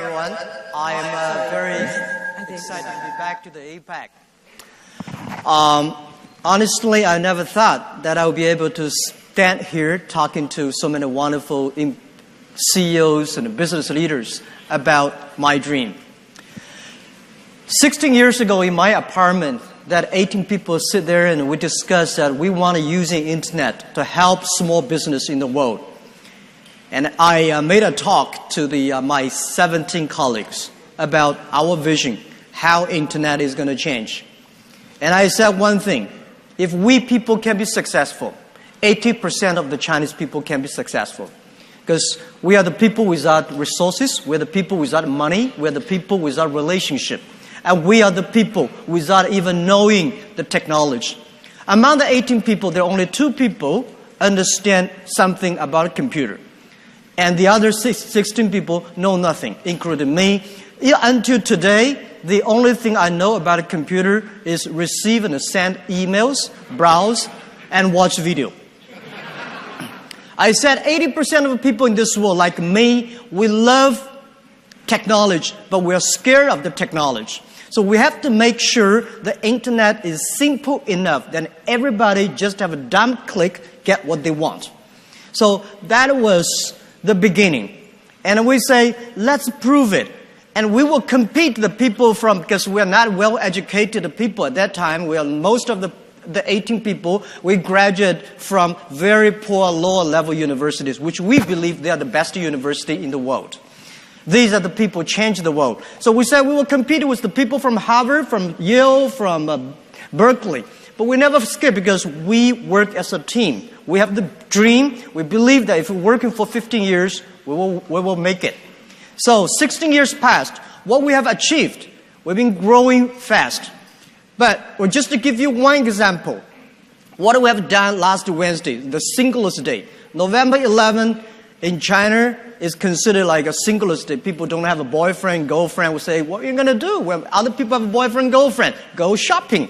everyone. I am very excited to be back to the APEC. Honestly, I never thought that I would be able to stand here talking to so many wonderful CEOs and business leaders about my dream. 16 years ago in my apartment, that 18 people sit there and we discuss that we want to use the internet to help small business in the world. And I made a talk to my 17 colleagues about our vision, how internet is going to change. And I said one thing, if we people can be successful, 80% of the Chinese people can be successful. Because we are the people without resources, we are the people without money, we are the people without relationship. And we are the people without even knowing the technology. Among the 18 people, there are only 2 people understand something about a computer. And the other 16 people know nothing, including me. Until today, the only thing I know about a computer is receive and send emails, browse, and watch video. I said 80% of the people in this world, like me, we love technology, but we are scared of the technology. So we have to make sure the internet is simple enough that everybody just have a dumb click, get what they want. So that was the beginning. And we say, let's prove it. And we will compete the people because we are not well-educated people at that time. We are most of the 18 people, we graduate from very poor lower-level universities, which we believe they are the best university in the world. These are the people who change the world. So we said we will compete with the people from Harvard, from Yale, from Berkeley. But we never skip because we work as a team. We have the dream. We believe that if we're working for 15 years, we will make it. So 16 years passed. What we have achieved, we've been growing fast. But just to give you one example, what we have done last Wednesday, the Singles Day, November 11 in China is considered like a Singles Day. People don't have a boyfriend, girlfriend. We say, what are you going to do? When other people have a boyfriend, girlfriend, go shopping.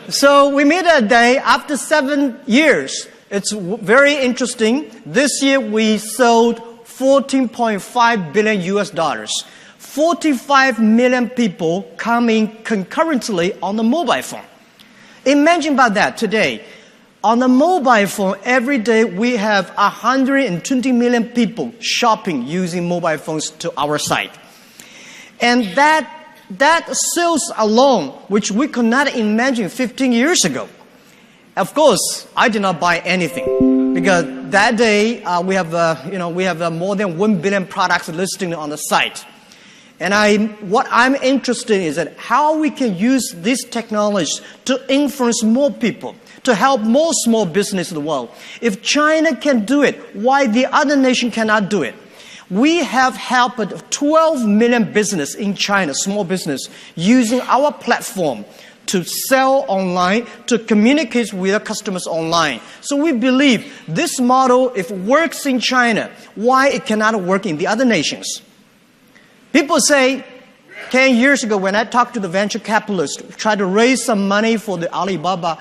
So we made a day after 7 years. It's very interesting. This year we sold $14.5 billion US. 45 million people coming concurrently on the mobile phone. Imagine about that today. On the mobile phone, every day we have 120 million people shopping using mobile phones to our site. And that sales alone, which we could not imagine 15 years ago. Of course, I did not buy anything because that day we have more than 1 billion products listed on the site. And what I'm interested in is that how we can use this technology to influence more people, to help more small business in the world. If China can do it, why the other nation cannot do it? We have helped 12 million business in China, small business, using our platform to sell online, to communicate with their customers online. So we believe this model, if it works in China, why it cannot work in the other nations? People say, 10 years ago when I talked to the venture capitalists, tried to raise some money for the Alibaba,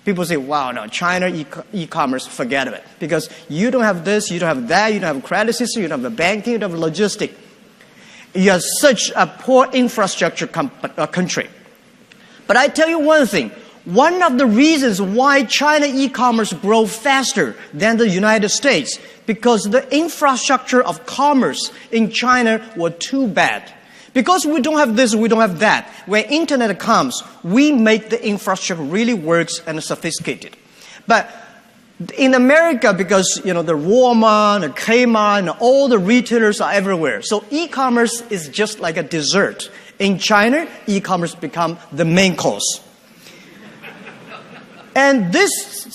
people say, wow, no, China e-commerce, forget it. Because you don't have this, you don't have that, you don't have credit system, you don't have the banking, you don't have logistics. You have such a poor infrastructure country. But I tell you one thing, one of the reasons why China e-commerce grows faster than the United States, because the infrastructure of commerce in China was too bad. Because we don't have this, we don't have that. When internet comes, we make the infrastructure really works and sophisticated. But in America, because the Walmart, the Kmart, and all the retailers are everywhere. So e-commerce is just like a dessert. In China, e-commerce become the main course. And this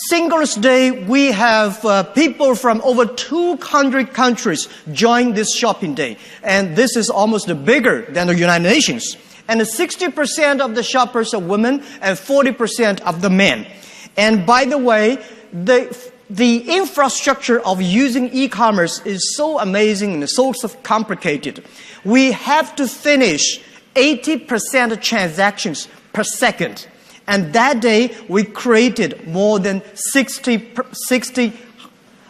Singles Day, we have people from over 200 countries join this shopping day. And this is almost bigger than the United Nations. And 60% of the shoppers are women and 40% of the men. And by the way, the infrastructure of using e-commerce is so amazing and so complicated. We have to finish 80% of transactions per second. And that day, we created more than 60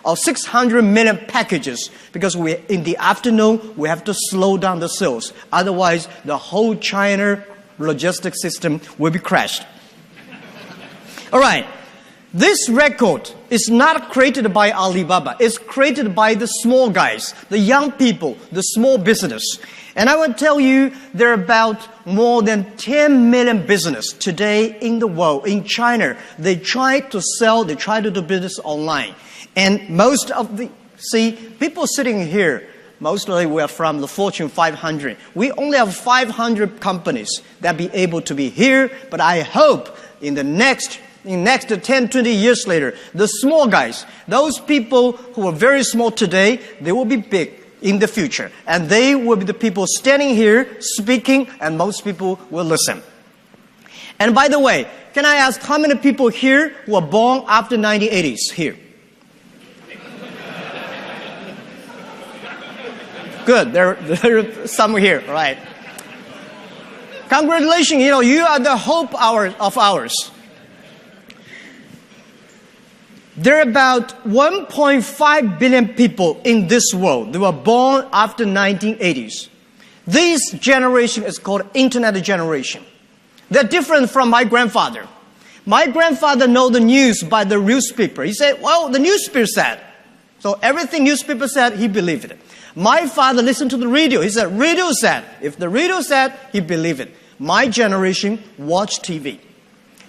of 600 million packages because in the afternoon, we have to slow down the sales. Otherwise, the whole China logistics system will be crashed. All right. This record is not created by Alibaba. It's created by the small guys, the young people, the small business. And I will tell you, there are about more than 10 million businesses today in the world, in China. They try to do business online. And most of people sitting here, mostly we are from the Fortune 500. We only have 500 companies that be able to be here, but I hope in the next 10, 20 years later, the small guys, those people who are very small today, they will be big in the future. And they will be the people standing here speaking, and most people will listen. And by the way, can I ask how many people here who were born after 1980s here? Good, there are some here, right? Congratulations, you are the hope of ours. There are about 1.5 billion people in this world that were born after 1980s. This generation is called Internet generation. They're different from my grandfather. My grandfather knows the news by the newspaper. He said, well, the newspaper said. So everything newspaper said, he believed it. My father listened to the radio. He said, radio said. If the radio said, he believed it. My generation watched TV.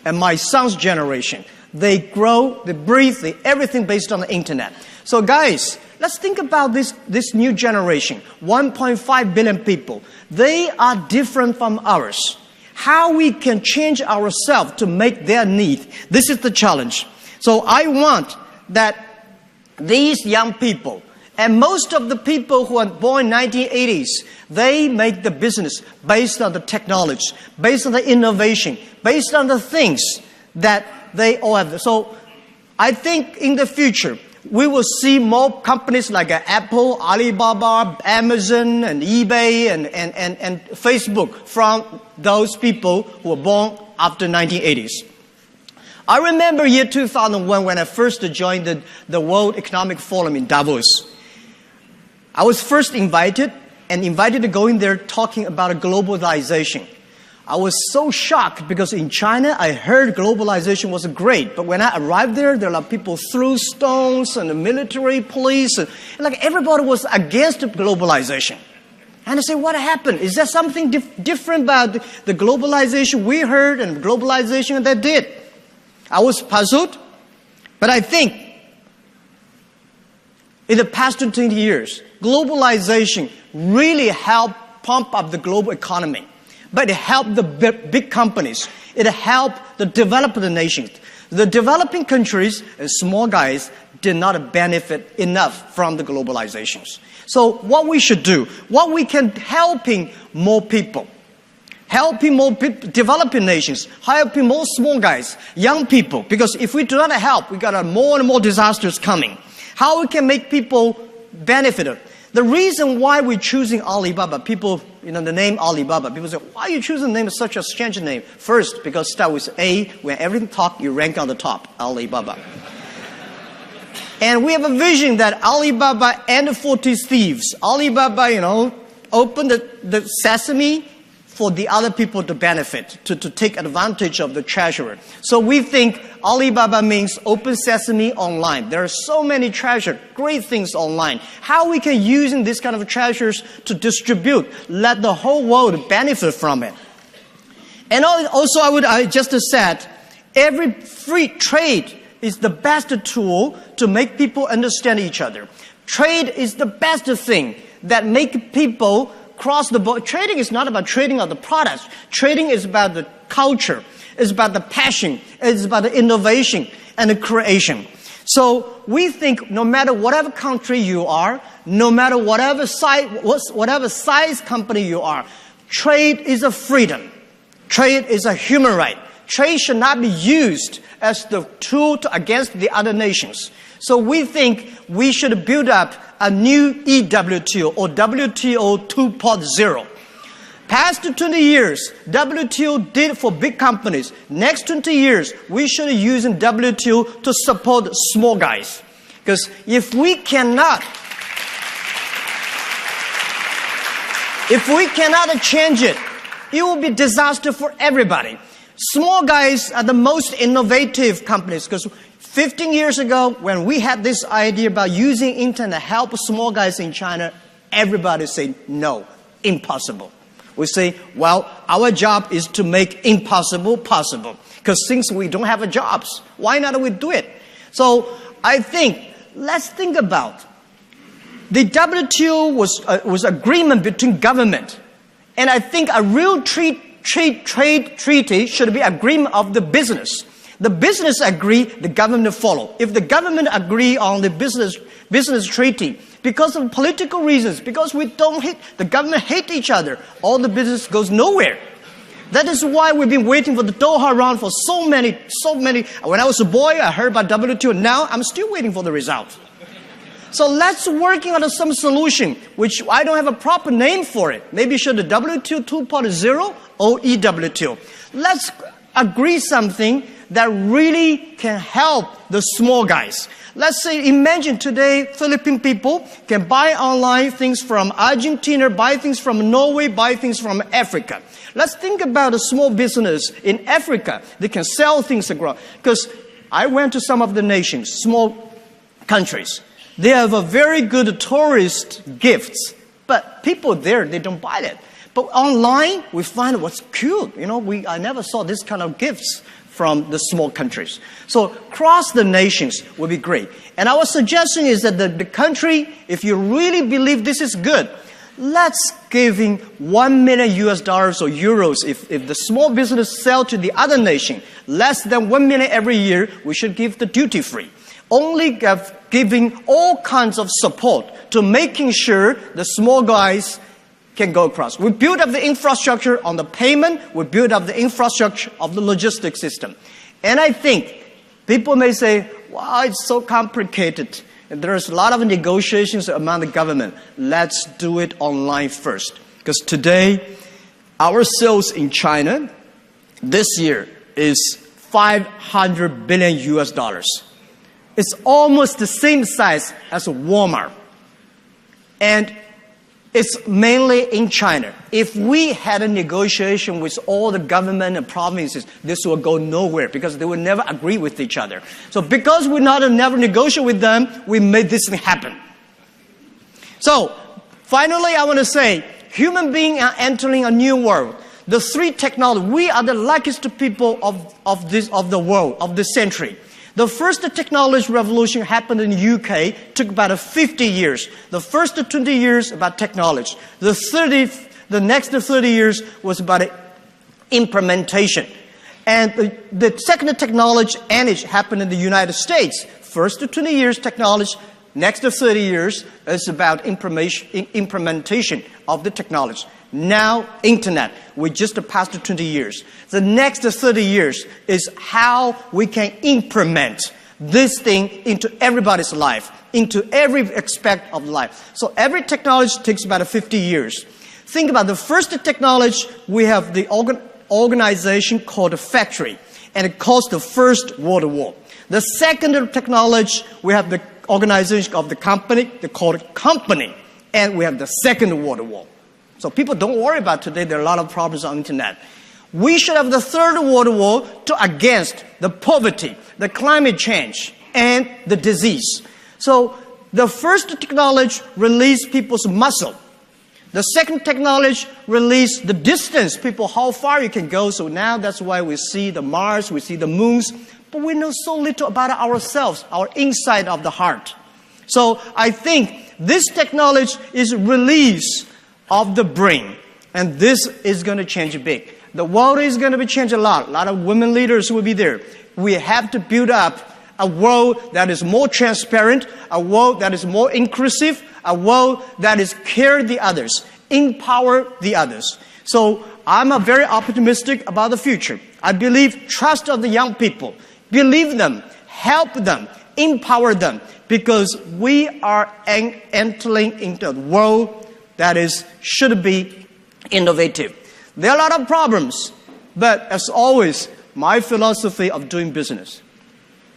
And my son's generation, they grow, they breathe, everything based on the internet. So guys, let's think about this new generation, 1.5 billion people. They are different from ours. How we can change ourselves to make their need. This is the challenge. So I want that these young people, and most of the people who are born in 1980s, they make the business based on the technology, based on the innovation, based on the things that they all have. So I think in the future, we will see more companies like Apple, Alibaba, Amazon, and eBay, and Facebook from those people who were born after 1980s. I remember year 2001 when I first joined the World Economic Forum in Davos. I was first invited to go in there talking about globalization. I was so shocked because in China, I heard globalization was great. But when I arrived there are people threw stones and the military police. And like everybody was against globalization. And I said, what happened? Is there something different about the globalization we heard and globalization that did? I was puzzled. But I think in the past 20 years, globalization really helped pump up the global economy. But it helped the big companies. It helped the developed nations. The developing countries and small guys did not benefit enough from the globalizations. So what we should do, what we can helping more people, developing nations, helping more small guys, young people. Because if we do not help, we got more and more disasters coming. How we can make people benefit? The reason why we're choosing Alibaba, people, the name Alibaba, people say, why are you choosing the name of such a strange name? First, because start with A, when everything talk, you rank on the top, Alibaba. And we have a vision that Alibaba and 40 thieves, Alibaba, open the sesame for the other people to benefit, to take advantage of the treasure. So we think Alibaba means open sesame online. There are so many treasures, great things online. How we can use this kind of treasures to distribute, let the whole world benefit from it. And also I just said, every free trade is the best tool to make people understand each other. Trade is the best thing that make people cross the border. Trading is not about trading of the products. Trading is about the culture. It's about the passion. It's about the innovation and the creation. So we think no matter whatever country you are, no matter whatever size company you are, trade is a freedom. Trade is a human right. Trade should not be used as the tool against the other nations. So we think we should build up a new EWTO or WTO 2.0. Past 20 years, WTO did for big companies. Next 20 years, we should use WTO to support small guys. Because if we cannot change it, it will be disaster for everybody. Small guys are the most innovative companies, because 15 years ago, when we had this idea about using internet to help small guys in China, everybody said, no, impossible. We say, well, our job is to make impossible possible. Because since we don't have jobs, why not we do it? So I think, let's think about the WTO was agreement between government. And I think a real trade treaty should be agreement of the business. The business agree, the government follow. If the government agree on the business treaty, because of political reasons, because the government hate each other, all the business goes nowhere. That is why we've been waiting for the Doha round for so many. When I was a boy, I heard about WTO. Now I'm still waiting for the result. So let's working on some solution, which I don't have a proper name for it. Maybe should the WTO 2.0 or EWTO. Let's agree something that really can help the small guys. Let's say, imagine today, Philippine people can buy online things from Argentina, buy things from Norway, buy things from Africa. Let's think about a small business in Africa. They can sell things abroad. Because I went to some of the nations, small countries. They have a very good tourist gifts, but people there, they don't buy that. But online, we find what's cute. I never saw this kind of gifts from the small countries. So cross the nations would be great. And our suggestion is that the country, if you really believe this is good, let's giving $1 million US or euros. If the small business sell to the other nation, less than 1 million every year, we should give the duty free. Only giving all kinds of support to making sure the small guys can go across. We build up the infrastructure on the payment. We build up the infrastructure of the logistics system. And I think people may say, wow, it's so complicated. There's a lot of negotiations among the government. Let's do it online first. Because today, our sales in China this year is $500 billion US. It's almost the same size as Walmart. And it's mainly in China. If we had a negotiation with all the government and provinces, this will go nowhere because they will never agree with each other. So because we never negotiate with them, we made this thing happen. So finally, I want to say, human beings are entering a new world. The three technologies, we are the luckiest people of the world, of the century. The first technology revolution happened in the UK, took about 50 years. The first 20 years about technology. The next 30 years was about implementation. And the second technology age happened in the United States. First 20 years technology, next 30 years is about implementation of the technology. Now, internet, we just passed 20 years. The next 30 years is how we can implement this thing into everybody's life, into every aspect of life. So every technology takes about 50 years. Think about the first technology, we have the organization called a factory, and it caused the First World War. The second technology, we have the organization of the company, they call it company, and we have the Second World War. So people don't worry about today, there are a lot of problems on the internet. We should have the Third World War against the poverty, the climate change, and the disease. So the first technology released people's muscle. The second technology released the distance, people, how far you can go. So now that's why we see the Mars, we see the moons, but we know so little about ourselves, our inside of the heart. So I think this technology is release of the brain. And this is going to change big. The world is going to be changed a lot. A lot of women leaders will be there. We have to build up a world that is more transparent, a world that is more inclusive, a world that is care the others, empower the others. So I'm very optimistic about the future. I believe trust of the young people. Believe them, help them, empower them, because we are entering into a world that should be innovative. There are a lot of problems, but as always, my philosophy of doing business,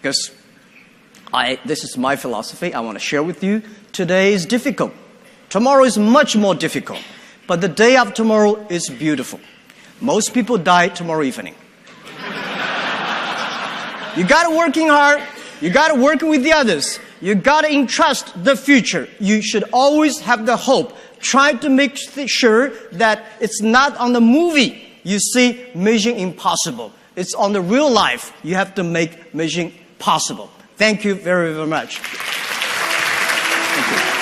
because This is my philosophy. I want to share with you. Today is difficult. Tomorrow is much more difficult. But the day after tomorrow is beautiful. Most people die tomorrow evening. You got to working hard. You got to work with the others. You got to entrust the future. You should always have the hope. Try to make sure that it's not on the movie you see Mission Impossible. It's on the real life. You have to make Mission possible. Thank you very, very much. Thank you.